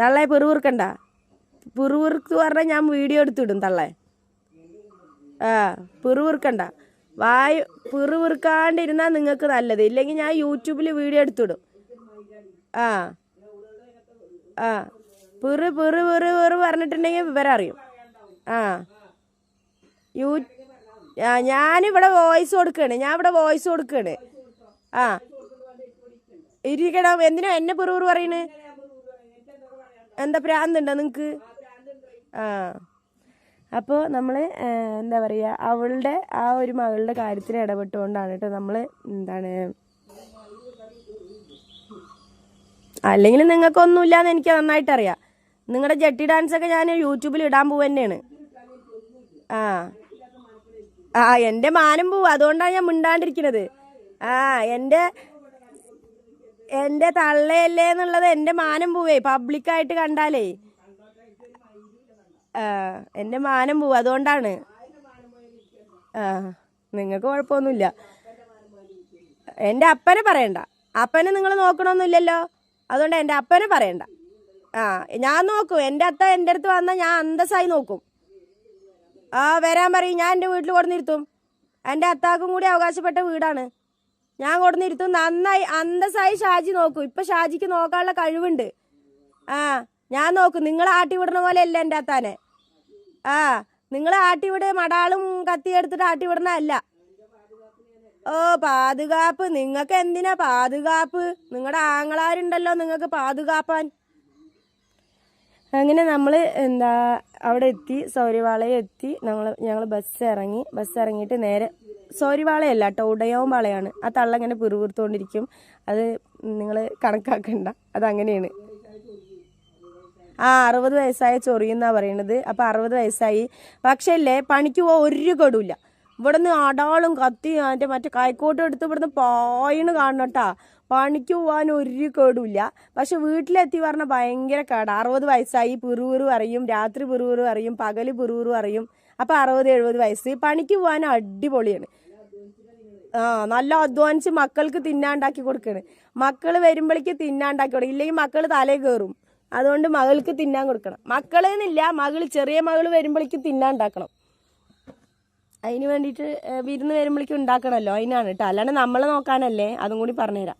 തള്ളേ പിറുവിറുക്കണ്ട. പിറുവിറുക്ക് പറഞ്ഞാൽ ഞാൻ വീഡിയോ എടുത്തിടും തള്ളേ. ആ പിറുവിറുക്കണ്ട. പിറുവിറുക്കാണ്ടിരുന്നാൽ നിങ്ങൾക്ക് നല്ലത്. ഇല്ലെങ്കിൽ ഞാൻ യൂട്യൂബിൽ വീഡിയോ എടുത്തിടും. ആ ആ പിറു പിറു പിറു പിറു പറഞ്ഞിട്ടുണ്ടെങ്കിൽ വിവരം അറിയും. ആ ഞാനിവിടെ വോയിസ് കൊടുക്കുകയാണ്. ആ ഇരിക്കണം. എന്തിനാ എന്നെ പിറുപിറു പറയണ്? എന്താ പ്രാന്തുണ്ടോ നിങ്ങൾക്ക്? ആ അപ്പോൾ നമ്മൾ എന്താ പറയുക, അവളുടെ ആ ഒരു മകളുടെ കാര്യത്തിൽ ഇടപെട്ടുകൊണ്ടാണ് കേട്ടോ നമ്മൾ എന്താണ്. അല്ലെങ്കിൽ നിങ്ങൾക്കൊന്നുമില്ലാന്ന് എനിക്ക് നന്നായിട്ടറിയാം. നിങ്ങളുടെ ജട്ടി ഡാൻസൊക്കെ ഞാൻ യൂട്യൂബിൽ ഇടാൻ പോവുക തന്നെയാണ്. ആ എൻ്റെ മാനം പോവും. അതുകൊണ്ടാണ് ഞാൻ മിണ്ടാണ്ടിരിക്കുന്നത്. ആ എൻ്റെ തള്ളയല്ലേ എന്നുള്ളത് എൻ്റെ മാനം പോവേ പബ്ലിക്കായിട്ട് കണ്ടാലേ. എൻ്റെ മാനം പോവും. അതുകൊണ്ടാണ്. നിങ്ങൾക്ക് കുഴപ്പമൊന്നുമില്ല. എൻ്റെ അപ്പനെ പറയണ്ട. അപ്പനെ നിങ്ങൾ നോക്കണമെന്നില്ലല്ലോ. അതുകൊണ്ട് എൻ്റെ അപ്പനെ പറയണ്ട. ഞാൻ നോക്കും. എൻ്റെ അത്ത എൻ്റെ അടുത്ത് വന്നാൽ ഞാൻ അന്തസ്സായി നോക്കും. വരാൻ പറയും. ഞാൻ എൻ്റെ വീട്ടിൽ കൊടുന്നിരുത്തും. എൻ്റെ അത്താക്കും കൂടി അവകാശപ്പെട്ട വീടാണ്. ഞാൻ കൊടുന്നിരുത്തും. നന്നായി അന്തസ്സായി ഷാജി നോക്കും. ഇപ്പം ഷാജിക്ക് നോക്കാനുള്ള കഴിവുണ്ട്. ഞാൻ നോക്കും. നിങ്ങൾ ആട്ടി വിടണ പോലെ അല്ല എൻ്റെ അത്താനെ. നിങ്ങൾ ആട്ടിവിടെ മടാളും കത്തിയെടുത്തിട്ട് ആട്ടി വിടണല്ല. പാതുകാപ്പ് നിങ്ങൾക്ക് എന്തിനാ പാതുകാപ്പ്? നിങ്ങളുടെ ആങ്ങളാരുണ്ടല്ലോ നിങ്ങൾക്ക് പാതുകാപ്പാൻ. അങ്ങനെ നമ്മൾ അവിടെ എത്തി. സൗര്യവാളയം എത്തി. ഞങ്ങൾ ബസ് ഇറങ്ങിയിട്ട് നേരെ സൗര്യവാളയല്ല കേട്ടോ, ഉടയോമ്പാളയാണ്. ആ തള്ളങ്ങനെ പിറുപിറുത്തോണ്ടിരിക്കും. അത് നിങ്ങൾ കണക്കാക്കണ്ട, അതങ്ങനെയാണ്. 60 വയസ്സായ ചൊറിയെന്നാ പറയണത്. അപ്പം 60 വയസ്സായി. പക്ഷേ അല്ലേ പണിക്ക് പോകാൻ ഒരു കെടുമില്ല. ഇവിടുന്ന് അടാളും കത്തി മറ്റേ കൈക്കോട്ടും എടുത്ത് ഇവിടുന്ന് പായണ് കാണണം കേട്ടാ. പണിക്ക് പോകാൻ ഒരു കേടുമില്ല. പക്ഷെ വീട്ടിലെത്തി പറഞ്ഞാൽ ഭയങ്കര കേടാ. 60 വയസ്സായി. പിറുപിറു അറിയും. രാത്രി പിറുപിറു അറിയും. പകല് പിറുപിറു അറിയും. അപ്പം 60-70 വയസ്സ്. പണിക്ക് പോകാൻ അടിപൊളിയാണ്. നല്ല അധ്വാനിച്ച് മക്കൾക്ക് തിന്നാണ്ടാക്കി കൊടുക്കണ്. മക്കൾ വരുമ്പോഴേക്ക് തിന്നാണ്ടാക്കി കൊടുക്കും. ഇല്ലെങ്കിൽ മക്കൾ തലേ കയറും. അതുകൊണ്ട് മകൾക്ക് തിന്നാൻ കൊടുക്കണം. മക്കളെന്നില്ല, ചെറിയ മകൾ വരുമ്പോഴേക്കും തിന്നാണ്ടാക്കണം. അതിന് വേണ്ടിയിട്ട് വിരുന്ന് വരുമ്പോഴേക്കും ഉണ്ടാക്കണമല്ലോ. അതിനാണ് കേട്ടോ. അല്ലാണ്ട് നമ്മളെ നോക്കാനല്ലേ. അതും കൂടി പറഞ്ഞുതരാം.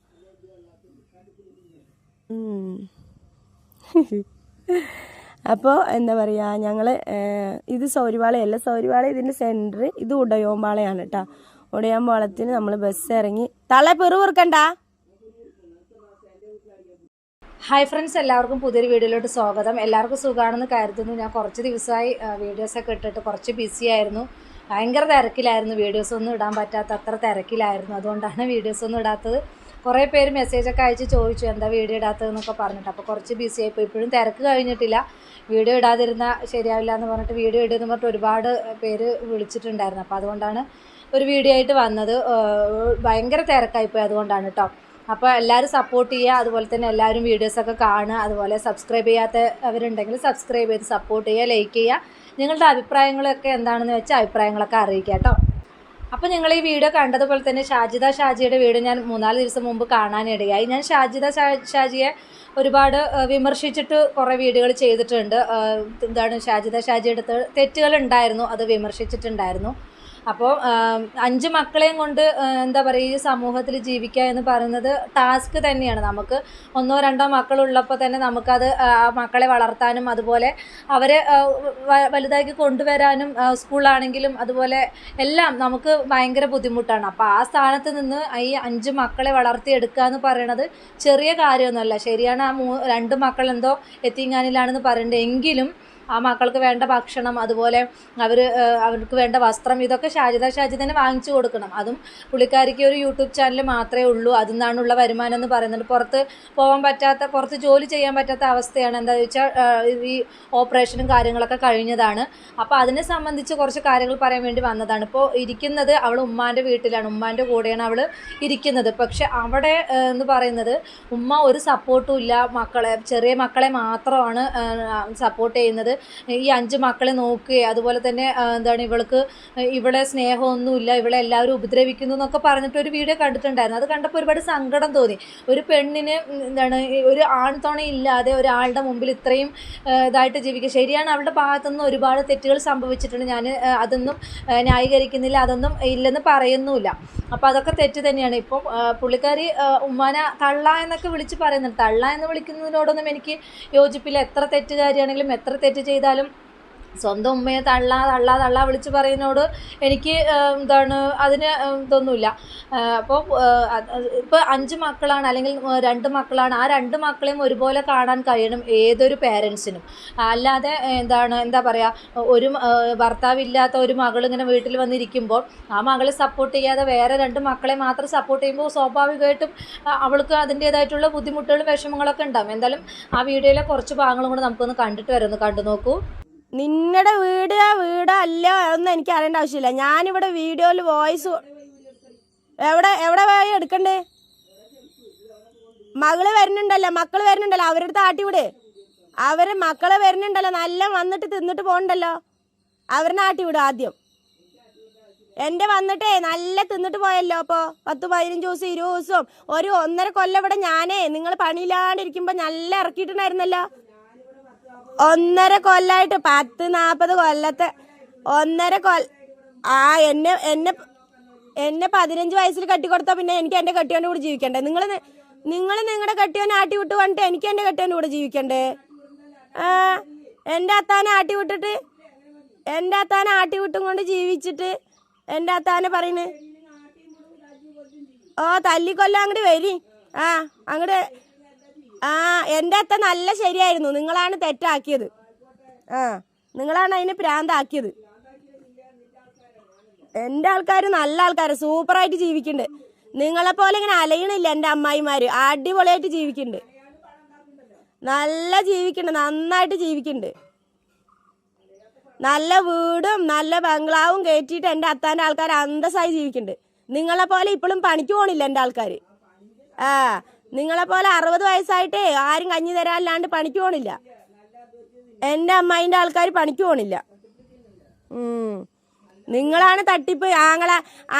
അപ്പോൾ എന്താ പറയുക, ഞങ്ങൾ ഇത് സൗര്യവാളയല്ല. സൗര്യവാള ഇതിൻ്റെ സെൻറ്റർ. ഇത് ഉടയോമ്പാളയാണ് കേട്ടോ. ഉടയോമ്പാളത്തിന് നമ്മൾ ബസ് ഇറങ്ങി. തള്ളെ പിറുപിറുക്കണ്ട. ഹായ് ഫ്രണ്ട്സ്, എല്ലാവർക്കും പുതിയൊരു വീഡിയോയിലോട്ട് സ്വാഗതം. എല്ലാവർക്കും സുഖമാണെന്ന് കരുതുന്നു. ഞാൻ കുറച്ച് ദിവസമായി വീഡിയോസൊക്കെ ഇട്ടിട്ട് കുറച്ച് ബിസി ആയിരുന്നു. ഭയങ്കര തിരക്കിലായിരുന്നു. വീഡിയോസൊന്നും ഇടാൻ പറ്റാത്ത അത്ര തിരക്കിലായിരുന്നു. അതുകൊണ്ടാണ് വീഡിയോസൊന്നും ഇടാത്തത്. കുറേ പേര് മെസ്സേജൊക്കെ അയച്ച് ചോദിച്ചു എന്താ വീഡിയോ ഇടാത്തതെന്നൊക്കെ പറഞ്ഞിട്ട്. അപ്പോൾ കുറച്ച് ബിസി ആയിപ്പോയി. ഇപ്പോഴും തിരക്ക് കഴിഞ്ഞിട്ടില്ല. വീഡിയോ ഇടാതിരുന്നാൽ ശരിയാവില്ല എന്ന് പറഞ്ഞിട്ട് വീഡിയോ ഇടുമെന്ന് പറഞ്ഞിട്ട് ഒരുപാട് പേര് വിളിച്ചിട്ടുണ്ടായിരുന്നു. അപ്പോൾ അതുകൊണ്ടാണ് ഒരു വീഡിയോ ആയിട്ട് വന്നത്. ഭയങ്കര തിരക്കായിപ്പോയി. അതുകൊണ്ടാണ് കേട്ടോ. അപ്പോൾ എല്ലാവരും സപ്പോർട്ട് ചെയ്യുക. അതുപോലെ തന്നെ എല്ലാവരും വീഡിയോസൊക്കെ കാണുക. അതുപോലെ സബ്സ്ക്രൈബ് ചെയ്യാത്തവരുണ്ടെങ്കിൽ സബ്സ്ക്രൈബ് ചെയ്ത് സപ്പോർട്ട് ചെയ്യുക, ലൈക്ക് ചെയ്യുക. നിങ്ങളുടെ അഭിപ്രായങ്ങളൊക്കെ എന്താണെന്ന് വെച്ചാൽ അഭിപ്രായങ്ങളൊക്കെ അറിയിക്കുക കേട്ടോ. അപ്പോൾ നിങ്ങൾ ഈ വീഡിയോ കണ്ടതുപോലെ തന്നെ ഷാജിയുടെ വീഡിയോ ഞാൻ 3-4 ദിവസം മുമ്പ് കാണാനിടയായി. ഞാൻ ഷാജിയെ ഒരുപാട് വിമർശിച്ചിട്ട് കുറേ വീഡിയോകൾ ചെയ്തിട്ടുണ്ട്. ഷാജിയുടെ തെറ്റുകൾ ഉണ്ടായിരുന്നു, അത് വിമർശിച്ചിട്ടുണ്ടായിരുന്നു. അപ്പോൾ 5 മക്കളെയും കൊണ്ട് എന്താ പറയുക, ഈ സമൂഹത്തിൽ ജീവിക്കുക എന്ന് പറയുന്നത് ടാസ്ക് തന്നെയാണ്. നമുക്ക് 1-2 മക്കളുള്ളപ്പോൾ തന്നെ നമുക്കത് മക്കളെ വളർത്താനും അതുപോലെ അവരെ വലുതാക്കി കൊണ്ടുവരാനും സ്കൂളാണെങ്കിലും അതുപോലെ എല്ലാം നമുക്ക് ഭയങ്കര ബുദ്ധിമുട്ടാണ്. അപ്പോൾ ആ സ്ഥാനത്ത് നിന്ന് ഈ 5 മക്കളെ വളർത്തിയെടുക്കുക എന്ന് പറയുന്നത് ചെറിയ കാര്യമൊന്നുമല്ല. ശരിയാണ്, 2 മക്കൾ എന്തോ യത്തീംഖാനയിലാണെന്ന് പറയുന്നുണ്ട്. എങ്കിലും ആ മക്കൾക്ക് വേണ്ട ഭക്ഷണം, അതുപോലെ അവർക്ക് വേണ്ട വസ്ത്രം, ഇതൊക്കെ ഷാജി തന്നെ വാങ്ങിച്ചു കൊടുക്കണം. അതും പുള്ളിക്കാരിക്ക് ഒരു യൂട്യൂബ് ചാനൽ മാത്രമേ ഉള്ളൂ. അതിൽ നിന്നാണുള്ള വരുമാനം എന്ന് പറയുന്നത്. പുറത്ത് ജോലി ചെയ്യാൻ പറ്റാത്ത അവസ്ഥയാണ്. എന്താണെന്ന് വെച്ചാൽ ഈ ഓപ്പറേഷനും കാര്യങ്ങളൊക്കെ കഴിഞ്ഞതാണ്. അപ്പോൾ അതിനെ സംബന്ധിച്ച് കുറച്ച് കാര്യങ്ങൾ പറയാൻ വേണ്ടി വന്നതാണ്. ഇപ്പോൾ ഇരിക്കുന്നത് അവൾ ഉമ്മാൻ്റെ വീട്ടിലാണ്. ഉമ്മാൻ്റെ കൂടെയാണ് അവൾ ഇരിക്കുന്നത്. പക്ഷെ അവിടെ എന്ന് പറയുന്നത് ഉമ്മ ഒരു സപ്പോർട്ടും ഇല്ല. ചെറിയ മക്കളെ മാത്രമാണ് സപ്പോർട്ട് ചെയ്യുന്നത്. ഈ 5 മക്കളെ നോക്കുകയും അതുപോലെ തന്നെ എന്താണ് ഇവളെ സ്നേഹമൊന്നുമില്ല, ഇവളെ എല്ലാവരും ഉപദ്രവിക്കുന്നു എന്നൊക്കെ പറഞ്ഞിട്ട് ഒരു വീഡിയോ കണ്ടിട്ടുണ്ടായിരുന്നു. അത് കണ്ടപ്പോൾ ഒരുപാട് സങ്കടം തോന്നി. ഒരു പെണ്ണിന് ഒരു ആൺതുണയില്ലാതെ ഒരാളുടെ മുമ്പിൽ ഇത്രയും ഇതായിട്ട് ജീവിക്കുക. ശരിയാണ്, അവളുടെ ഭാഗത്തുനിന്ന് ഒരുപാട് തെറ്റുകൾ സംഭവിച്ചിട്ടുണ്ട്. ഞാൻ അതൊന്നും ന്യായീകരിക്കുന്നില്ല, അതൊന്നും ഇല്ലെന്ന് പറയുന്നുമില്ല. അപ്പോൾ അതൊക്കെ തെറ്റ് തന്നെയാണ്. ഇപ്പം പുള്ളിക്കാരി ഉമ്മാനെ തള്ള എന്നൊക്കെ വിളിച്ച് പറയുന്നുണ്ട്. തള്ള എന്ന് വിളിക്കുന്നതിനോടൊന്നും എനിക്ക് യോജിപ്പില്ല. എത്ര തെറ്റുകാരിയാണെങ്കിലും എത്ര തെറ്റ് ചെയ്താലും സ്വന്തം ഉമ്മയെ തള്ള തള്ള തള്ള വിളിച്ച് പറയുന്നതിനോട് എനിക്ക് അതിന് ഇതൊന്നുമില്ല. അപ്പോൾ ഇപ്പോൾ 5 മക്കളാണ് അല്ലെങ്കിൽ 2 മക്കളാണ്, ആ 2 മക്കളെയും ഒരുപോലെ കാണാൻ കഴിയണം ഏതൊരു പേരൻസിനും. അല്ലാതെ എന്താ പറയുക, ഒരു ഭർത്താവില്ലാത്ത ഒരു മകൾ ഇങ്ങനെ വീട്ടിൽ വന്നിരിക്കുമ്പോൾ ആ മകളെ സപ്പോർട്ട് ചെയ്യാതെ വേറെ 2 മക്കളെ മാത്രം സപ്പോർട്ട് ചെയ്യുമ്പോൾ സ്വാഭാവികമായിട്ടും അവൾക്ക് അതിൻ്റേതായിട്ടുള്ള ബുദ്ധിമുട്ടുകളും വിഷമങ്ങളൊക്കെ ഉണ്ടാകും. എന്തായാലും ആ വീഡിയോയിലെ കുറച്ച് ഭാഗങ്ങളും കൂടെ നമുക്കൊന്ന് കണ്ടിട്ട് വരാം. ഒന്ന് കണ്ടു നോക്കൂ. നിങ്ങളുടെ വീടോ അല്ല ഒന്നും എനിക്ക് അറിയേണ്ട ആവശ്യമില്ല. ഞാനിവിടെ വീഡിയോയിൽ വോയിസ് എവിടെ പോയി എടുക്കണ്ടേ? മക്കള് വരുന്നുണ്ടല്ലോ, അവരുടെ അടുത്ത് ആട്ടിവിടെ. മക്കളെ വരുന്നുണ്ടല്ലോ, നല്ല വന്നിട്ട് തിന്നിട്ട് പോകണ്ടല്ലോ, അവരെ ആട്ടിവിടും ആദ്യം. എൻ്റെ വന്നിട്ടേ നല്ല തിന്നിട്ട് പോയല്ലോ. അപ്പോൾ 10, 15 ദിവസം 20 ദിവസം 1.5 കൊല്ലം ഇവിടെ ഞാനേ നിങ്ങൾ പണിയില്ലാണ്ടിരിക്കുമ്പോൾ നല്ല ഇറക്കിയിട്ടുണ്ടായിരുന്നല്ലോ. 1.5 കൊല്ലമായിട്ട് 10, 40 കൊല്ലത്തെ 1.5 കൊല്ലം. എന്നെ 15 വയസ്സിൽ കെട്ടിക്കൊടുത്താൽ പിന്നെ എനിക്ക് എൻ്റെ കെട്ടിയോൻ്റെ കൂടെ ജീവിക്കണ്ടേ? നിങ്ങൾ നിങ്ങളുടെ കെട്ടിയോനെ ആട്ടി വിട്ട് വന്നിട്ട് എനിക്ക് എൻ്റെ കെട്ടിയോൻ്റെ കൂടെ ജീവിക്കണ്ടേ? എൻ്റെ അത്താനെ ആട്ടി വിട്ടും കൊണ്ട് ജീവിച്ചിട്ട് എൻ്റെ അത്താനെ പറയുന്നത് തല്ലിക്കൊല്ലം അങ്ങോട്ട് വരി. അങ്ങോട്ട് എൻ്റെ അത്ത നല്ല ശരിയായിരുന്നു, നിങ്ങളാണ് തെറ്റാക്കിയത്. നിങ്ങളാണ് അതിനെ പ്രാന്താക്കിയത്. എൻ്റെ ആൾക്കാർ നല്ല ആൾക്കാർ, സൂപ്പറായിട്ട് ജീവിക്കുന്നുണ്ട്. നിങ്ങളെപ്പോലെ ഇങ്ങനെ അലയണില്ല. എൻ്റെ അമ്മായിമാർ അടിപൊളിയായിട്ട് ജീവിക്കുന്നുണ്ട്, നന്നായിട്ട് ജീവിക്കുന്നുണ്ട്. നല്ല വീടും നല്ല ബംഗ്ലാവും കയറ്റിയിട്ട് എൻ്റെ അത്താൻ്റെ ആൾക്കാർ അന്തസ്സായി ജീവിക്കുന്നുണ്ട്. നിങ്ങളെപ്പോലെ ഇപ്പോഴും പണിക്ക് പോകണില്ല എൻ്റെ ആൾക്കാർ. നിങ്ങളെപ്പോലെ 60 വയസ്സായിട്ടേ ആരും കഞ്ഞി തരാനില്ലാണ്ട് പണിക്ക് പോകണില്ല. എൻ്റെ അമ്മായിൻ്റെ ആൾക്കാർ പണിക്ക് പോകണില്ല. നിങ്ങളാണ് തട്ടിപ്പ്.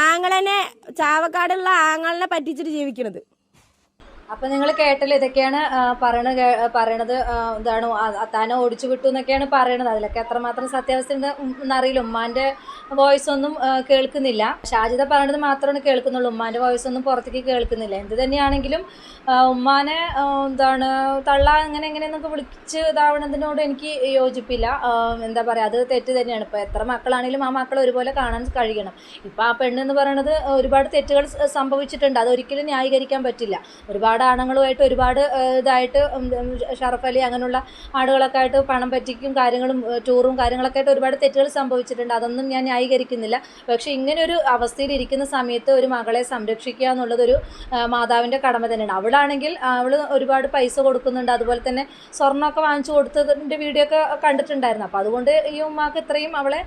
ആങ്ങളനെ ചാവക്കാടുള്ള ആങ്ങളനെ പറ്റിച്ചിട്ട് ജീവിക്കുന്നത്. അപ്പം നിങ്ങൾ കേട്ടല്ലോ, ഇതൊക്കെയാണ് പറയണത്. താനെ ഓടിച്ചു വിട്ടു എന്നൊക്കെയാണ് പറയണത്. അതിലൊക്കെ എത്രമാത്രം സത്യാവസ്ഥ എന്നറിയില്ല. ഉമ്മാൻ്റെ വോയിസ് ഒന്നും കേൾക്കുന്നില്ല. ഷാജിദ പറയണത് മാത്രമാണ് കേൾക്കുന്നുള്ളൂ. ഉമ്മാൻ്റെ വോയിസ് ഒന്നും പുറത്തേക്ക് കേൾക്കുന്നില്ല. എന്ത് തന്നെയാണെങ്കിലും ഉമ്മാനെ തള്ള എങ്ങനെയെന്നൊക്കെ വിളിച്ച് ഇതാവണതിനോട് എനിക്ക് യോജിപ്പില്ല. എന്താ പറയുക, അത് തെറ്റ് തന്നെയാണ്. ഇപ്പോൾ എത്ര മക്കളാണെങ്കിലും ആ മക്കളെ ഒരുപോലെ കാണാൻ കഴിയണം. ഇപ്പോൾ ആ പെണ്ണെന്ന് പറയണത് ഒരുപാട് തെറ്റുകൾ സംഭവിച്ചിട്ടുണ്ട്. അതൊരിക്കലും ന്യായീകരിക്കാൻ പറ്റില്ല. ഒരുപാട് ആണുങ്ങളുമായിട്ട് ഒരുപാട് ഇതായിട്ട് ഷറഫ് അലി അങ്ങനെയുള്ള ആളുകളൊക്കെ ആയിട്ട് പണം പറ്റിക്കും കാര്യങ്ങളും ടൂറും കാര്യങ്ങളൊക്കെ ആയിട്ട് ഒരുപാട് തെറ്റുകൾ സംഭവിച്ചിട്ടുണ്ട്. അതൊന്നും ഞാൻ ന്യായീകരിക്കുന്നില്ല. പക്ഷേ ഇങ്ങനൊരു അവസ്ഥയിൽ ഇരിക്കുന്ന സമയത്ത് ഒരു മകളെ സംരക്ഷിക്കുക എന്നുള്ളതൊരു മാതാവിൻ്റെ കടമ തന്നെയാണ്. അവളാണെങ്കിൽ അവൾ ഒരുപാട് പൈസ കൊടുക്കുന്നുണ്ട്, അതുപോലെ തന്നെ സ്വർണ്ണമൊക്കെ വാങ്ങിച്ചു കൊടുത്തതിൻ്റെ വീഡിയോ ഒക്കെ കണ്ടിട്ടുണ്ടായിരുന്നു. അപ്പോൾ അതുകൊണ്ട് ഈ ഉമ്മാക്ക് ഇത്രയും അവളെ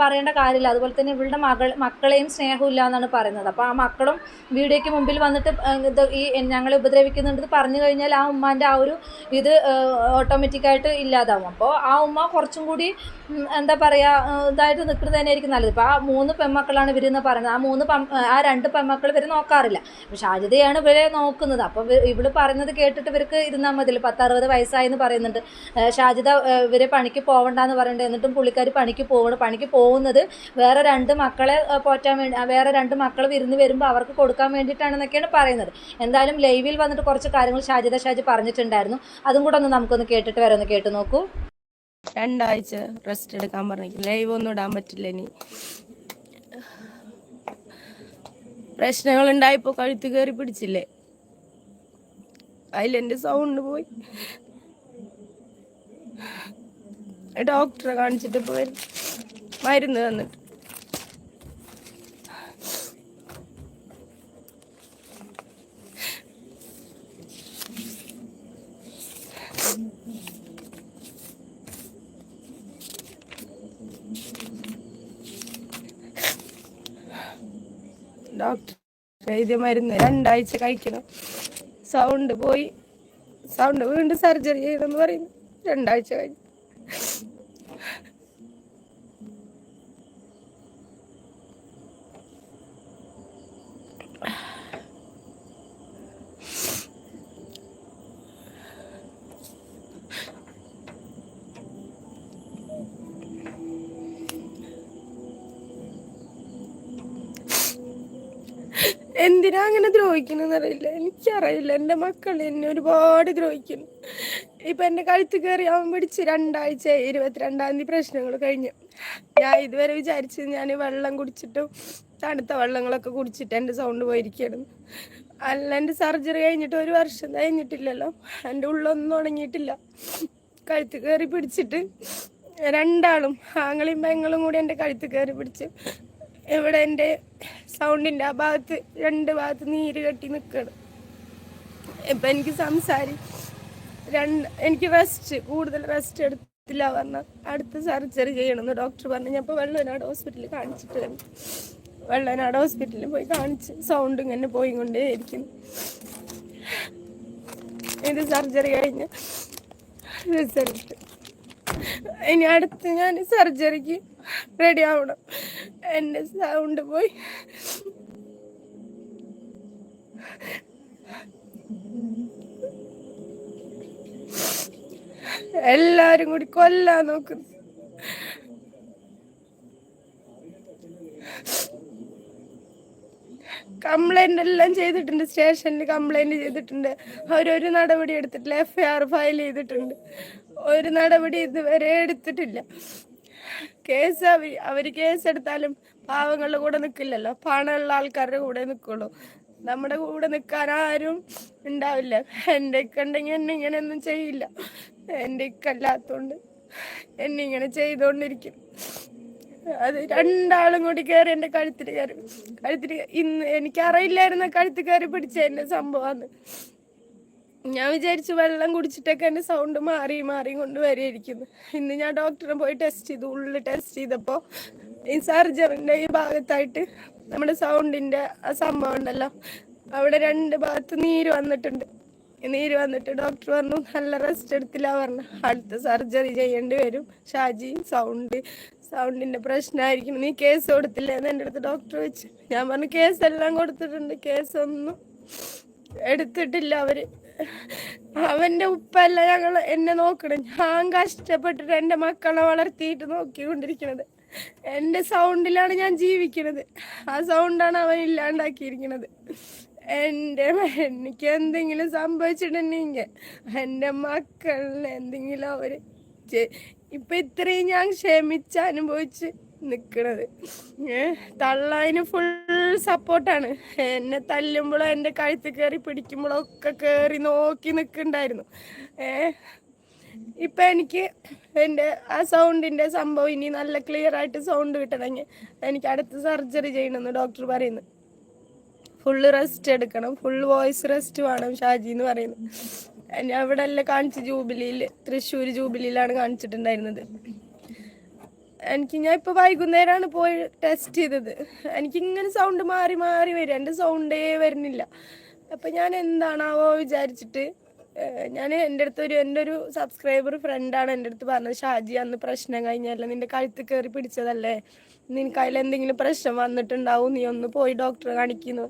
പറയേണ്ട കാര്യമില്ല. അതുപോലെ തന്നെ ഇവളുടെ മക്കളെയും സ്നേഹമില്ല എന്നാണ് പറയുന്നത്. അപ്പോൾ ആ മക്കളും വീഡിയോയ്ക്ക് മുമ്പിൽ വന്നിട്ട് ഈ ഞങ്ങളെ ഉപദ്രവിക്കുന്നുണ്ടെന്ന് പറഞ്ഞു കഴിഞ്ഞാൽ ആ ഉമ്മാൻ്റെ ആ ഒരു ഇത് ഓട്ടോമാറ്റിക്കായിട്ട് ഇല്ലാതാവും. അപ്പോൾ ആ ഉമ്മ കുറച്ചും കൂടി എന്താ പറയുക ഇതായിട്ട് നിൽക്കുന്നത് തന്നെയായിരിക്കും നല്ലത്. ഇപ്പോൾ ആ 3 പെൺമക്കളാണ് ഇവരെന്ന് പറയുന്നത്. ആ 2 പെൺമക്കൾ ഇവർ നോക്കാറില്ല. അപ്പോൾ ഷാജിദയാണ് ഇവരെ നോക്കുന്നത്. അപ്പോൾ ഇവള് പറയുന്നത് കേട്ടിട്ട് ഇവർക്ക് ഇരുന്നാൽ മതിയല്ലോ. 10-60 വയസ്സായെന്ന് പറയുന്നുണ്ട്. ഷാജിദ ഇവരെ പണിക്ക് പോകണ്ടെന്ന് പറയുന്നുണ്ട്. എന്നിട്ടും പുള്ളിക്കാർ പണിക്ക് പോകുന്നത് വേറെ 2 മക്കളെ പോറ്റാൻ വേണ്ടി, വേറെ 2 മക്കൾ വിരുന്ന് വരുമ്പോൾ അവർക്ക് കൊടുക്കാൻ വേണ്ടിയിട്ടാണെന്നൊക്കെയാണ് പറയുന്നത്. എന്തായാലും ലൈവിൽ വന്നിട്ട് കുറച്ച് കാര്യങ്ങൾ ഷാജി പറഞ്ഞിട്ടുണ്ടായിരുന്നു. അതും കൂടെ നമുക്കൊന്ന് കേട്ടിട്ട് വരാം. ഒന്ന് കേട്ട് നോക്കൂ. 2 ആഴ്ച റെസ്റ്റ് എടുക്കാൻ പറഞ്ഞു. ലൈവ് ഒന്നും ഇടാൻ പറ്റില്ല. ഇനി പ്രശ്നങ്ങൾ ഉണ്ടായപ്പോ കഴുത്ത് കയറി പിടിച്ചില്ലേ, അതിലെന്റെ സൗണ്ട് പോയി. ഡോക്ടറെ കാണിച്ചിട്ട് ഇപ്പൊ മരുന്ന് തന്നിട്ട് ഡോക്ടർ എഴുതിയ മരുന്ന് 2 ആഴ്ച കഴിക്കണം. സൗണ്ട് പോയി, സൗണ്ട് വീണ്ടും സർജറി ചെയ്തെന്ന് പറയുന്നു. 2 ആഴ്ച കഴിഞ്ഞു. എന്തിനാ അങ്ങനെ ദ്രോഹിക്കണമെന്നറിയില്ല, എനിക്കറിയില്ല. എൻ്റെ മക്കൾ എന്നെ ഒരുപാട് ദ്രോഹിക്കുന്നു. ഇപ്പം എൻ്റെ കഴുത്ത് കയറി അവൻ പിടിച്ച് 2 ആഴ്ച 22-ാം തീയതി പ്രശ്നങ്ങൾ കഴിഞ്ഞു. ഞാൻ ഇതുവരെ വിചാരിച്ചത് ഞാൻ വെള്ളം കുടിച്ചിട്ടും തണുത്ത വെള്ളങ്ങളൊക്കെ കുടിച്ചിട്ട് എൻ്റെ സൗണ്ട് പോയിരിക്കണം. അല്ല, എൻ്റെ സർജറി കഴിഞ്ഞിട്ട് 1 വർഷം കഴിഞ്ഞിട്ടില്ലല്ലോ, എൻ്റെ ഉള്ളൊന്നും ഉണങ്ങിയിട്ടില്ല. കഴുത്ത് കയറി പിടിച്ചിട്ട് 2 ആളും ആങ്ങളെയും പെങ്ങളും കൂടി എൻ്റെ കഴുത്ത് കയറി പിടിച്ച് ഇവിടെ എൻ്റെ സൗണ്ടിൻ്റെ ആ ഭാഗത്ത് 2 ഭാഗത്ത് നീര് കെട്ടി നിൽക്കണം. ഇപ്പം എനിക്ക് എനിക്ക് കൂടുതൽ റെസ്റ്റ് എടുത്തില്ല പറഞ്ഞാൽ അടുത്ത സർജറി ചെയ്യണമെന്ന് ഡോക്ടർ പറഞ്ഞു. ഞാൻ ഇപ്പോൾ വെള്ളനാട് ഹോസ്പിറ്റലിൽ കാണിച്ചിട്ട് വന്നു. വെള്ളനാട് ഹോസ്പിറ്റലിൽ പോയി കാണിച്ച് സൗണ്ട് ഇങ്ങനെ പോയിക്കൊണ്ടേ ഇരിക്കുന്നു. ഇത് സർജറി കഴിഞ്ഞ് റിസൾട്ട് ഇനി അടുത്ത് ഞാൻ സർജറിക്ക് റെഡി ആവണം. എൻ്റെ സൗണ്ട് പോയി എല്ലാരും കൂടി കൊല്ലാൻ നോക്കുന്നു. കംപ്ലൈന്റ് എല്ലാം ചെയ്തിട്ടുണ്ട്, സ്റ്റേഷനിൽ കംപ്ലൈന്റ് ചെയ്തിട്ടുണ്ട്. അവരൊരു നടപടി എടുത്തിട്ടില്ല. FIR ഫയൽ ചെയ്തിട്ടുണ്ട്. ഒരു നടപടി ഇതുവരെ എടുത്തിട്ടില്ല. കേസ് അവർ കേസെടുത്താലും പാവങ്ങളുടെ കൂടെ നിൽക്കില്ലല്ലോ, പണമുള്ള ആൾക്കാരുടെ കൂടെ നിൽക്കുള്ളൂ. നമ്മുടെ കൂടെ നിൽക്കാൻ ആരും ഉണ്ടാവില്ല. എൻ്റെ ഇക്കുണ്ടെങ്കിൽ എന്നെ ഇങ്ങനെയൊന്നും ചെയ്യില്ല. എൻ്റെ ഇക്കല്ലാത്തോണ്ട് എന്നെ ഇങ്ങനെ ചെയ്തോണ്ടിരിക്കും. അത് 2 ആളും കൂടി കയറി എൻ്റെ കഴുത്തിൽ ഇന്ന് എനിക്കറിയില്ലായിരുന്ന കഴുത്ത് കയറി പിടിച്ച എൻ്റെ സംഭവമാണ്. ഞാൻ വിചാരിച്ചു വെള്ളം കുടിച്ചിട്ടൊക്കെ എൻ്റെ സൗണ്ട് മാറി കൊണ്ട് വരെയിരിക്കുന്നു. ഇന്ന് ഞാൻ ഡോക്ടറെ പോയി ടെസ്റ്റ് ചെയ്തു. ഉള്ളിൽ ടെസ്റ്റ് ചെയ്തപ്പോൾ ഈ സർജറിൻ്റെ ഈ ഭാഗത്തായിട്ട് നമ്മുടെ സൗണ്ടിൻ്റെ ആ സംഭവം ഉണ്ടല്ലോ, അവിടെ 2 ഭാഗത്ത് നീര് വന്നിട്ട് ഡോക്ടർ പറഞ്ഞു നല്ല റെസ്റ്റ് എടുത്തില്ല പറഞ്ഞു. അടുത്ത സർജറി ചെയ്യേണ്ടി വരും ഷാജി, സൗണ്ടിൻ്റെ പ്രശ്നമായിരിക്കും, നീ കേസ് കൊടുത്തില്ല എന്ന് എൻ്റെ അടുത്ത് ഡോക്ടർ വെച്ച്. ഞാൻ പറഞ്ഞു കേസെല്ലാം കൊടുത്തിട്ടുണ്ട്, കേസൊന്നും എടുത്തിട്ടില്ല അവര്. അവൻ്റെ ഉപ്പല്ല എന്നെ നോക്കണം. ഞാൻ കഷ്ടപ്പെട്ടിട്ട് എൻ്റെ മക്കളെ വളർത്തിയിട്ട് നോക്കിക്കൊണ്ടിരിക്കുന്നത്. എൻ്റെ സൗണ്ടിലാണ് ഞാൻ ജീവിക്കുന്നത്. ആ സൗണ്ടാണ് അവൻ ഇല്ലാണ്ടാക്കിയിരിക്കുന്നത്. എനിക്ക് എന്തെങ്കിലും സംഭവിച്ചിട്ടുണ്ടെങ്കിൽ എൻ്റെ മക്കളിന് എന്തെങ്കിലും അവര് ഇപ്പൊ ഇത്രയും ഞാൻ ക്ഷമിച്ച് അനുഭവിച്ച് നിക്കണത്. തള്ളതിന് ഫുൾ സപ്പോർട്ടാണ്. എന്നെ തല്ലുമ്പോഴോ എൻ്റെ കഴുത്ത് കയറി പിടിക്കുമ്പോഴോ ഒക്കെ കയറി നോക്കി നിൽക്കുന്നുണ്ടായിരുന്നു. ഇപ്പൊ എനിക്ക് എൻ്റെ ആ സൗണ്ടിന്റെ സംഭവം ഇനി നല്ല ക്ലിയർ ആയിട്ട് സൗണ്ട് കിട്ടണമെങ്കിൽ എനിക്ക് അടുത്ത സർജറി ചെയ്യണമെന്ന് ഡോക്ടർ പറയുന്നു. ഫുള്ള് റെസ്റ്റ് എടുക്കണം, ഫുൾ വോയിസ് റെസ്റ്റ് വേണം ഷാജി എന്ന് പറയുന്നു. ഞാൻ ഇവിടെ എല്ലാം കാണിച്ച് തൃശ്ശൂർ ജൂബിലിയിലാണ് കാണിച്ചിട്ടുണ്ടായിരുന്നത്. ഞാൻ ഇപ്പൊ വൈകുന്നേരമാണ് പോയി ടെസ്റ്റ് ചെയ്തത്. എനിക്കിങ്ങനെ സൗണ്ട് മാറി വരും, എൻ്റെ സൗണ്ടേ വരുന്നില്ല. അപ്പൊ ഞാൻ എന്താണാവോ വിചാരിച്ചിട്ട് ഞാൻ എൻ്റെ ഒരു സബ്സ്ക്രൈബർ ഫ്രണ്ടാണ് എൻ്റെ അടുത്ത് പറഞ്ഞത്, ഷാജി അന്ന് പ്രശ്നം കഴിഞ്ഞല്ല, നിന്റെ കഴുത്ത് കയറി പിടിച്ചതല്ലേ, നിനക്ക് അതിൽ എന്തെങ്കിലും പ്രശ്നം വന്നിട്ടുണ്ടാവും, നീ ഒന്ന് പോയി ഡോക്ടറെ കാണിക്കുന്നു.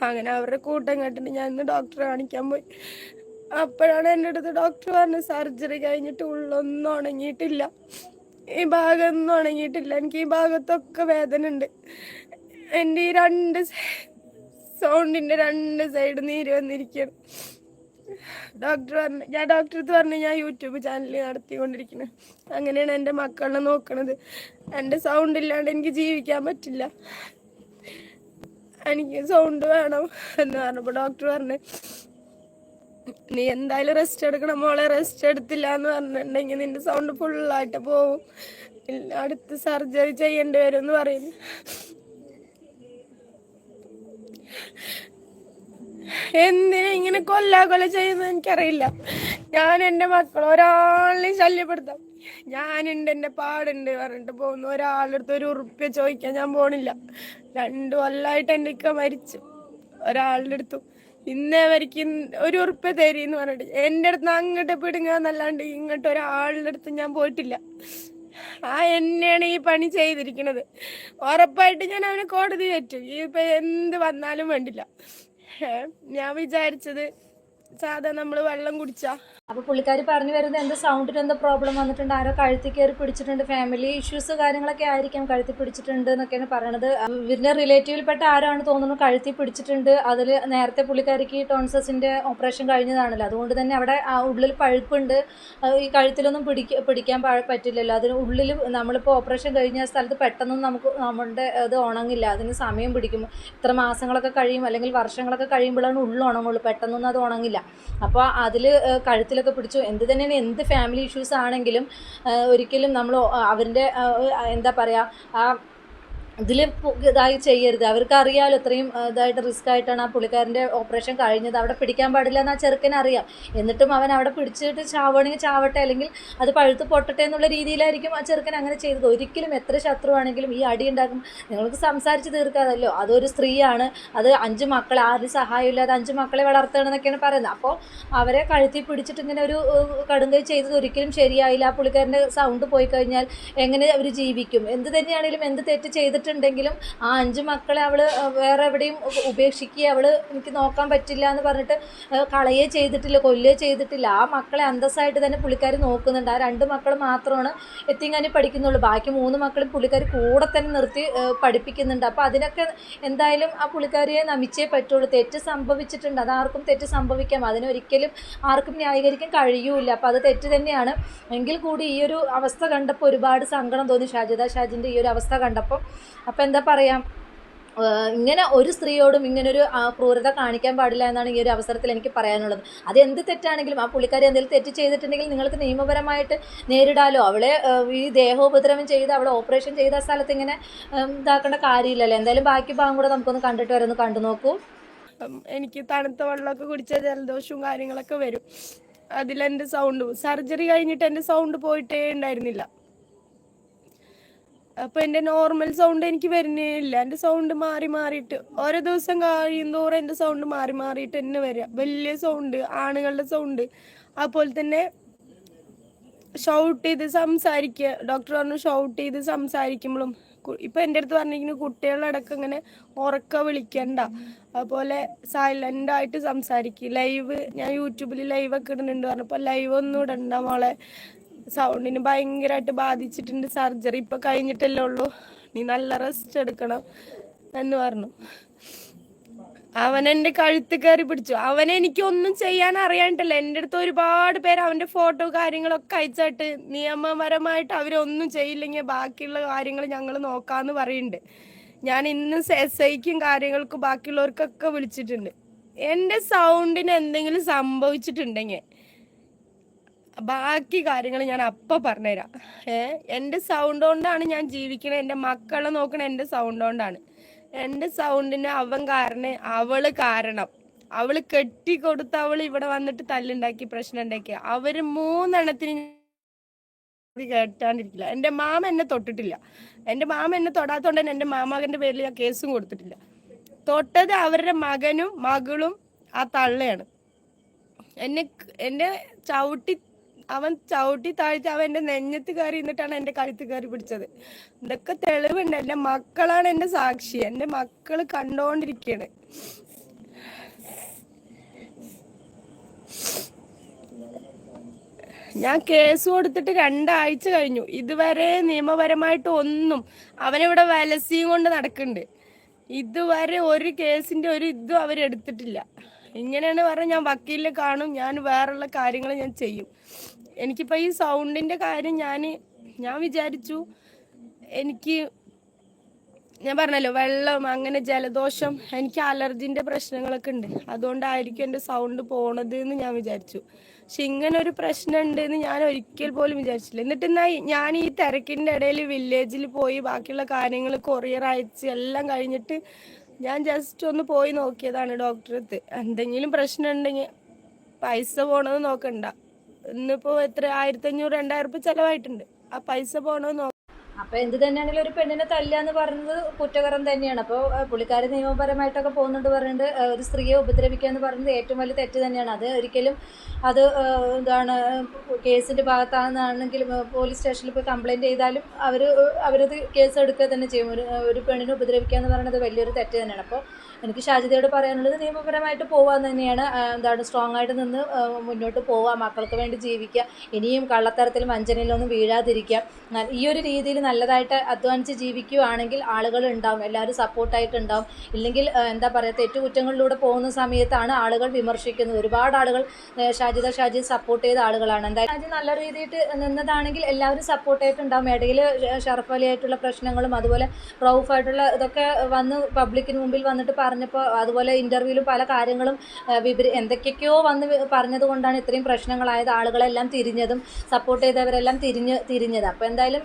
അങ്ങനെ അവരുടെ കൂട്ടം കേട്ടിട്ട് ഞാൻ ഇന്ന് ഡോക്ടറെ കാണിക്കാൻ പോയി. അപ്പോഴാണ് എൻ്റെ അടുത്ത് ഡോക്ടർ പറഞ്ഞത് സർജറി കഴിഞ്ഞിട്ട് ഉള്ളൊന്നും ഉണങ്ങിയിട്ടില്ല, ഈ ഭാഗമൊന്നും ഉണങ്ങിയിട്ടില്ല, എനിക്ക് ഈ ഭാഗത്തൊക്കെ വേദന ഉണ്ട്, എൻ്റെ ഈ സൗണ്ടിൻ്റെ 2 സൈഡ് നീര് വന്നിരിക്കണം. ഞാൻ ഡോക്ടർക്ക് പറഞ്ഞു ഞാൻ യൂട്യൂബ് ചാനൽ നടത്തിക്കൊണ്ടിരിക്കുന്നത്. അങ്ങനെയാണ് എൻ്റെ മക്കളെ നോക്കണത്. എൻ്റെ സൗണ്ട് ഇല്ലാണ്ട് എനിക്ക് ജീവിക്കാൻ പറ്റില്ല, എനിക്ക് സൗണ്ട് വേണം എന്ന് പറഞ്ഞപ്പോൾ ഡോക്ടർ പറഞ്ഞു നീ എന്തായാലും റെസ്റ്റ് എടുക്കണം മോളെ, റെസ്റ്റ് എടുത്തില്ല എന്ന് പറഞ്ഞിട്ടുണ്ടെങ്കിൽ നിന്റെ സൗണ്ട് ഫുള്ളായിട്ട് പോവും, അടുത്ത് സർജറി ചെയ്യേണ്ടി വരും എന്ന് പറയുന്നു. എന്തിനാ ഇങ്ങനെ കൊല്ല ചെയ്യുന്നത് എനിക്കറിയില്ല. ഞാൻ എൻ്റെ മക്കൾ ഒരാളെയും ശല്യപ്പെടുത്താം, ഞാനുണ്ട് എൻ്റെ പാടുണ്ട് പറഞ്ഞിട്ട് പോകുന്നു. ഒരാളെടുത്ത് 1 ഉറുപ്പ്യ ചോദിക്കാൻ ഞാൻ പോണില്ല. 2 കൊല്ലമായിട്ട് എൻ്റെ ഇക്ക മരിച്ചു. ഒരാളുടെ അടുത്തും ഇന്നേ വരയ്ക്കും 1 ഉറുപ്പ്യ തരീന്ന് പറഞ്ഞിട്ട് എൻ്റെ അടുത്ത് അങ്ങോട്ട് പിടുങ്ങാന്നല്ലാണ്ട് ഇങ്ങോട്ട് ഒരാളുടെ അടുത്ത് ഞാൻ പോയിട്ടില്ല. എന്നെയാണ് ഈ പണി ചെയ്തിരിക്കുന്നത്. ഉറപ്പായിട്ട് ഞാൻ അവനെ കോടതി വെച്ചു. ഇപ്പൊ എന്ത് വന്നാലും വേണ്ടില്ല. ഞാൻ വിചാരിച്ചത് സാധാ നമ്മള് വെള്ളം കുടിച്ചാ. അപ്പോൾ പുള്ളിക്കാരി പറഞ്ഞു വരുന്നത് എന്ത് സൗണ്ടിന് എന്തോ പ്രോബ്ലം വന്നിട്ടുണ്ട്, ആരോ കഴുത്തി കയറി പിടിച്ചിട്ടുണ്ട്, ഫാമിലി ഇഷ്യൂസ് കാര്യങ്ങളൊക്കെ ആയിരിക്കാം കഴുത്തി പിടിച്ചിട്ടുണ്ട് എന്നൊക്കെയാണ് പറയണത്. ഇവരുടെ റിലേറ്റീവിൽപ്പെട്ട ആരാണ് തോന്നുന്നു കഴുത്തി പിടിച്ചിട്ടുണ്ട്. അതിൽ നേരത്തെ പുള്ളിക്കാരിക്ക് ടോൺസസിൻ്റെ ഓപ്പറേഷൻ കഴിഞ്ഞതാണല്ലോ, അതുകൊണ്ട് തന്നെ അവിടെ ഉള്ളിൽ പഴുപ്പുണ്ട്. ഈ കഴുത്തിലൊന്നും പിടിക്കാൻ പറ്റില്ലല്ലോ. അതിന് ഉള്ളിൽ നമ്മളിപ്പോൾ ഓപ്പറേഷൻ കഴിഞ്ഞ സ്ഥലത്ത് പെട്ടെന്നൊന്നും നമ്മുടെ ഇത് ഉണങ്ങില്ല. അതിന് സമയം പിടിക്കും. ഇത്ര മാസങ്ങളൊക്കെ കഴിയും അല്ലെങ്കിൽ വർഷങ്ങളൊക്കെ കഴിയുമ്പോഴാണ് ഉള്ളിൽ ഉണങ്ങുള്ളൂ. പെട്ടെന്നൊന്നും അത് ഉണങ്ങില്ല. അപ്പോൾ അതിൽ കഴുത്തിലൊക്കെ പിടിച്ചു. എന്ത് തന്നെയാണ്, എന്ത് ഫാമിലി ഇഷ്യൂസ് ആണെങ്കിലും ഒരിക്കലും നമ്മൾ അവരുടെ എന്താ പറയുക ഇതിൽ ഇതായി ചെയ്യരുത്. അവർക്ക് അറിയാമല്ലോ ഇത്രയും ഇതായിട്ട് റിസ്ക് ആയിട്ടാണ് ആ പുള്ളിക്കാരൻ്റെ ഓപ്പറേഷൻ കഴിഞ്ഞത്. അവിടെ പിടിക്കാൻ പാടില്ല എന്ന് ആ ചെറുക്കന് അറിയാം. എന്നിട്ടും അവൻ അവിടെ പിടിച്ചിട്ട് ചാവണമെങ്കിൽ ചാവട്ടെ, അല്ലെങ്കിൽ അത് പഴുത്ത് പൊട്ടട്ടെ എന്നുള്ള രീതിയിലായിരിക്കും ആ ചെറുക്കൻ അങ്ങനെ ചെയ്തത്. ഒരിക്കലും എത്ര ശത്രുവാണെങ്കിലും ഈ അടി ഉണ്ടാക്കും. നിങ്ങൾക്ക് സംസാരിച്ച് തീർക്കാതല്ലോ. അതൊരു സ്ത്രീയാണ്, അത് 5 മക്കളെ, ആരും സഹായമില്ലാതെ 5 മക്കളെ വളർത്തണമെന്നൊക്കെയാണ് പറയുന്നത്. അപ്പോൾ അവരെ കഴുത്തി പിടിച്ചിട്ട് ഇങ്ങനെ ഒരു കടുങ്കൈ ചെയ്തത് ഒരിക്കലും ശരിയായില്ല. ആ പുള്ളിക്കാരൻ്റെ സൗണ്ട് പോയി കഴിഞ്ഞാൽ എങ്ങനെ അവർ ജീവിക്കും? എന്ത് തന്നെയാണെങ്കിലും, എന്ത് തെറ്റ് ചെയ്തിട്ടുണ്ടെങ്കിലും ആ 5 മക്കളെ അവൾ വേറെ എവിടെയും ഉപേക്ഷിക്കുക, അവൾ എനിക്ക് നോക്കാൻ പറ്റില്ല എന്ന് പറഞ്ഞിട്ട് കളയേ ചെയ്തിട്ടില്ല, കൊല്ലുകയോ ചെയ്തിട്ടില്ല. ആ മക്കളെ അന്തസ്സായിട്ട് തന്നെ പുള്ളിക്കാരി നോക്കുന്നുണ്ട്. ആ 2 മക്കൾ മാത്രമാണ് എത്തിങ്ങാനി പഠിക്കുന്നുള്ളൂ. ബാക്കി 3 മക്കളും പുള്ളിക്കാരി കൂടെ തന്നെ നിർത്തി പഠിപ്പിക്കുന്നുണ്ട്. അപ്പോൾ അതിനൊക്കെ എന്തായാലും ആ പുള്ളിക്കാരിയെ നമിച്ചേ പറ്റുള്ളൂ. തെറ്റ് സംഭവിച്ചിട്ടുണ്ട്, അതാർക്കും തെറ്റ് സംഭവിക്കാം. അതിനൊരിക്കലും ആർക്കും ന്യായീകരിക്കാൻ കഴിയൂല. അപ്പോൾ അത് തെറ്റ് തന്നെയാണ്. എങ്കിൽ കൂടി ഈ ഒരു അവസ്ഥ കണ്ടപ്പോൾ ഒരുപാട് സങ്കടം തോന്നി ഷാജിൻ്റെ ഈ ഒരു അവസ്ഥ കണ്ടപ്പോൾ. അപ്പോൾ എന്താ പറയുക, ഇങ്ങനെ ഒരു സ്ത്രീയോടും ഇങ്ങനൊരു ക്രൂരത കാണിക്കാൻ പാടില്ല എന്നാണ് ഈ ഒരു അവസരത്തിൽ എനിക്ക് പറയാനുള്ളത്. അത് എന്ത് തെറ്റാണെങ്കിലും, ആ പുള്ളിക്കാരി എന്തെങ്കിലും തെറ്റ് ചെയ്തിട്ടുണ്ടെങ്കിൽ നിങ്ങൾക്ക് നിയമപരമായിട്ട് നേരിടാലോ. അവളെ ഈ ദേഹോപദ്രവം ചെയ്ത് അവളെ ഓപ്പറേഷൻ ചെയ്ത സ്ഥലത്ത് ഇങ്ങനെ ഇതാക്കേണ്ട കാര്യമില്ലല്ലോ. എന്തായാലും ബാക്കി ഭാഗം കൂടെ നമുക്കൊന്ന് കണ്ടിട്ട് വരെ കണ്ടു നോക്കൂ. എനിക്ക് തണുത്ത വെള്ളമൊക്കെ കുടിച്ച ജലദോഷവും കാര്യങ്ങളൊക്കെ വരും. അതിലെൻ്റെ സൗണ്ട്, സർജറി കഴിഞ്ഞിട്ട് എൻ്റെ സൗണ്ട് പോയിട്ടേ ഉണ്ടായിരുന്നില്ല. അപ്പോൾ എൻ്റെ നോർമൽ സൗണ്ട് എനിക്ക് വരുന്നേ ഇല്ല. എൻ്റെ സൗണ്ട് മാറിയിട്ട് ഓരോ ദിവസം കഴിയുന്തോറും എൻ്റെ സൗണ്ട് മാറിയിട്ട് തന്നെ വരിക. വലിയ സൗണ്ട്, ആണുങ്ങളുടെ സൗണ്ട്. അതുപോലെ തന്നെ ഷൗട്ട് ചെയ്ത് സംസാരിക്കുക. ഡോക്ടർ പറഞ്ഞു ഷൗട്ട് ചെയ്ത് സംസാരിക്കുമ്പോഴും. ഇപ്പം എൻ്റെ അടുത്ത് പറഞ്ഞിരിക്കുന്നു കുട്ടികളടക്കം ഇങ്ങനെ ഉറക്ക വിളിക്കണ്ട, അതുപോലെ സൈലൻ്റായിട്ട് സംസാരിക്കുക. ലൈവ് ഞാൻ യൂട്യൂബിൽ ലൈവൊക്കെ ഇടുന്നുണ്ട് പറഞ്ഞപ്പോൾ ലൈവ് ഒന്നും ഇടണ്ട മോളെ, സൗണ്ടിന് ഭയങ്കരമായിട്ട് ബാധിച്ചിട്ടുണ്ട്, സർജറി ഇപ്പം കഴിഞ്ഞിട്ടല്ലേ ഉള്ളൂ, നീ നല്ല റെസ്റ്റ് എടുക്കണം എന്ന് പറഞ്ഞു. അവൻ എൻ്റെ കഴുത്ത് കയറി പിടിച്ചു. എനിക്കൊന്നും ചെയ്യാൻ അറിയാനിട്ടല്ല. എൻ്റെ അടുത്ത് ഒരുപാട് പേര് അവൻ്റെ ഫോട്ടോ കാര്യങ്ങളൊക്കെ അയച്ചിട്ട് നിയമപരമായിട്ട് അവരൊന്നും ചെയ്യില്ലെങ്കിൽ ബാക്കിയുള്ള കാര്യങ്ങൾ ഞങ്ങൾ നോക്കാമെന്ന് പറയുന്നുണ്ട്. ഞാൻ ഇന്ന് SIക്കും കാര്യങ്ങൾക്കും ബാക്കിയുള്ളവർക്കൊക്കെ വിളിച്ചിട്ടുണ്ട്. എൻ്റെ സൗണ്ടിന് എന്തെങ്കിലും സംഭവിച്ചിട്ടുണ്ടെങ്കിൽ ബാക്കി കാര്യങ്ങൾ ഞാൻ അപ്പം പറഞ്ഞുതരാം. എൻ്റെ സൗണ്ട് കൊണ്ടാണ് ഞാൻ ജീവിക്കണത്, എൻ്റെ മക്കളെ നോക്കണ എൻ്റെ സൗണ്ട് കൊണ്ടാണ്. എൻ്റെ സൗണ്ടിന് അവള് കാരണം അവള് കെട്ടിക്കൊടുത്ത് അവൾ ഇവിടെ വന്നിട്ട് തല്ലുണ്ടാക്കി പ്രശ്നം ഉണ്ടാക്കി. അവര് 3 എണ്ണത്തിന് കേട്ടാണ്ടിരിക്കില്ല. എൻ്റെ മാമ എന്നെ തൊട്ടിട്ടില്ല. എൻ്റെ മാമ എന്നെ തൊടാത്തോണ്ട് തന്നെ എൻ്റെ മാമകൻ്റെ പേരിൽ ഞാൻ കേസും കൊടുത്തിട്ടില്ല. തൊട്ടത് അവരുടെ മകനും മകളും ആ തള്ളയാണ്. എന്നെ അവൻ ചവിട്ടി താഴ്ത്തി അവൻ എൻ്റെ നെഞ്ഞത്ത് കയറി എന്നിട്ടാണ് എൻ്റെ കഴുത്ത് കയറി പിടിച്ചത്. ഇതൊക്കെ തെളിവുണ്ട്. എൻ്റെ മക്കളാണ് എൻ്റെ സാക്ഷി. എൻ്റെ മക്കൾ കണ്ടോണ്ടിരിക്കുകയാണ്. ഞാൻ കേസ് കൊടുത്തിട്ട് 2 ആഴ്ച കഴിഞ്ഞു. ഇതുവരെ നിയമപരമായിട്ട് ഒന്നും, അവനിവിടെ വലസിയും കൊണ്ട് നടക്കുന്നുണ്ട്. ഇതുവരെ ഒരു കേസിന്റെ ഒരു ഇതും അവരെടുത്തിട്ടില്ല. ഇങ്ങനെയാണ് പറഞ്ഞാൽ ഞാൻ വക്കീലിനെ കാണും, ഞാൻ വേറുള്ള കാര്യങ്ങൾ ഞാൻ ചെയ്യും. എനിക്കിപ്പോൾ ഈ സൗണ്ടിൻ്റെ കാര്യം ഞാൻ വിചാരിച്ചു, ഞാൻ പറഞ്ഞല്ലോ വെള്ളം, അങ്ങനെ ജലദോഷം, എനിക്ക് അലർജിൻ്റെ പ്രശ്നങ്ങളൊക്കെ ഉണ്ട്, അതുകൊണ്ടായിരിക്കും എൻ്റെ സൗണ്ട് പോണത് എന്ന് ഞാൻ വിചാരിച്ചു. പക്ഷെ ഇങ്ങനെ ഒരു പ്രശ്നം ഉണ്ടെന്ന് ഞാൻ ഒരിക്കൽ പോലും വിചാരിച്ചില്ല. എന്നിട്ട് ഞാൻ ഈ തിരക്കിൻ്റെ ഇടയിൽ വില്ലേജിൽ പോയി ബാക്കിയുള്ള കാര്യങ്ങൾ കൊറിയർ അയച്ച് എല്ലാം കഴിഞ്ഞിട്ട് ഞാൻ ജസ്റ്റ് ഒന്ന് പോയി നോക്കിയതാണ് ഡോക്ടറടുത്ത്. എന്തെങ്കിലും പ്രശ്നം ഉണ്ടെങ്കിൽ പൈസ പോണത് നോക്കണ്ട. ഇന്നിപ്പോൾ എത്ര 1500-2000 ചിലവായിട്ടുണ്ട്. ആ പൈസ പോണത് അപ്പോൾ എന്ത് തന്നെയാണെങ്കിലും ഒരു പെണ്ണിനെ തല്ലുക എന്ന് പറയുന്നത് കുറ്റകരം തന്നെയാണ്. അപ്പോൾ പുള്ളിക്കാരി നിയമപരമായിട്ടൊക്കെ പോകുന്നുണ്ട്, പറയുന്നുണ്ട് ഒരു സ്ത്രീയെ ഉപദ്രവിക്കുക എന്ന് പറയുന്നത് ഏറ്റവും വലിയ തെറ്റ് തന്നെയാണ്. അത് ഒരിക്കലും അത് എന്താണ് കേസിൻ്റെ ഭാഗത്താണെന്നാണെങ്കിലും പോലീസ് സ്റ്റേഷനിൽ പോയി കംപ്ലയിൻറ്റ് ചെയ്താലും അവരത് കേസ് എടുക്കുക തന്നെ ചെയ്യും. ഒരു പെണ്ണിനെ ഉപദ്രവിക്കുക എന്ന് പറയുന്നത് വലിയൊരു തെറ്റ് തന്നെയാണ്. അപ്പോൾ എനിക്ക് ഷാജിദയോട് പറയാനുള്ളത് നിയമപരമായിട്ട് പോകാൻ തന്നെയാണ്. എന്താണ് സ്ട്രോങ് ആയിട്ട് നിന്ന് മുന്നോട്ട് പോവുക, മക്കൾക്ക് വേണ്ടി ജീവിക്കുക, ഇനിയും കള്ളത്തരത്തിലും വഞ്ചനയിലൊന്നും വീഴാതിരിക്കുക. ഈ ഒരു രീതിയിൽ നല്ലതായിട്ട് അധ്വാനിച്ച് ജീവിക്കുകയാണെങ്കിൽ ആളുകൾ ഉണ്ടാവും, എല്ലാവരും സപ്പോർട്ടായിട്ട് ഉണ്ടാവും. ഇല്ലെങ്കിൽ എന്താ പറയുക, തെറ്റുകുറ്റങ്ങളിലൂടെ പോകുന്ന സമയത്താണ് ആളുകൾ വിമർശിക്കുന്നത്. ഒരുപാട് ആളുകൾ ഷാജിദ സപ്പോർട്ട് ചെയ്ത ആളുകളാണ്. എന്തായാലും ഷാജി നല്ല രീതിയിൽ നിന്നതാണെങ്കിൽ എല്ലാവരും സപ്പോർട്ടായിട്ട് ഉണ്ടാവും. ഇടയിൽ ഷറഫ് അലി ആയിട്ടുള്ള പ്രശ്നങ്ങളും അതുപോലെ റൌഫായിട്ടുള്ള ഇതൊക്കെ വന്ന് പബ്ലിക്കിന് മുമ്പിൽ വന്നിട്ട് പറഞ്ഞപ്പോൾ, അതുപോലെ ഇൻ്റർവ്യൂവിലും പല കാര്യങ്ങളും എന്തൊക്കെയൊക്കെയോ വന്ന് പറഞ്ഞത് കൊണ്ടാണ് ഇത്രയും പ്രശ്നങ്ങളായത്. ആളുകളെല്ലാം തിരിഞ്ഞതും സപ്പോർട്ട് ചെയ്തവരെല്ലാം തിരിഞ്ഞത്. അപ്പോൾ എന്തായാലും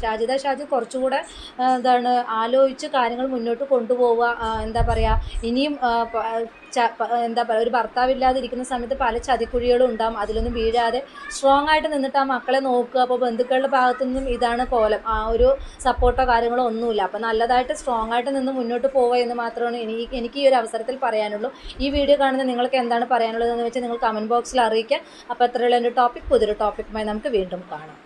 ഷാജി കുറച്ചുകൂടെ എന്താണ് ആലോചിച്ച് കാര്യങ്ങൾ മുന്നോട്ട് കൊണ്ടുപോവുക. എന്താ പറയുക, ഇനിയും എന്താ പറയുക, ഒരു ഭർത്താവില്ലാതിരിക്കുന്ന സമയത്ത് പല ചതിക്കുഴികളും ഉണ്ടാകും. അതിലൊന്നും വീഴാതെ സ്ട്രോങ് ആയിട്ട് നിന്നിട്ട് ആ മക്കളെ നോക്കുക. അപ്പോൾ ബന്ധുക്കളുടെ ഭാഗത്തുനിന്നും ഇതാണ് കോലം, ആ ഒരു സപ്പോർട്ടോ കാര്യങ്ങളോ ഒന്നുമില്ല. അപ്പോൾ നല്ലതായിട്ട് സ്ട്രോങ് ആയിട്ട് നിന്ന് മുന്നോട്ട് പോവുക എന്ന് മാത്രമാണ് എനിക്ക് ഈ ഒരു അവസരത്തിൽ പറയാനുള്ളൂ. ഈ വീഡിയോ കാണുന്ന നിങ്ങൾക്ക് എന്താണ് പറയാനുള്ളതെന്ന് വെച്ചാൽ നിങ്ങൾ കമൻറ്റ് ബോക്സിൽ അറിയിക്കുക. അപ്പോൾ അത്രയുള്ള എൻ്റെ ടോപ്പിക് പുതിയൊരു ടോപ്പിക്കുമായി നമുക്ക് വീണ്ടും കാണാം.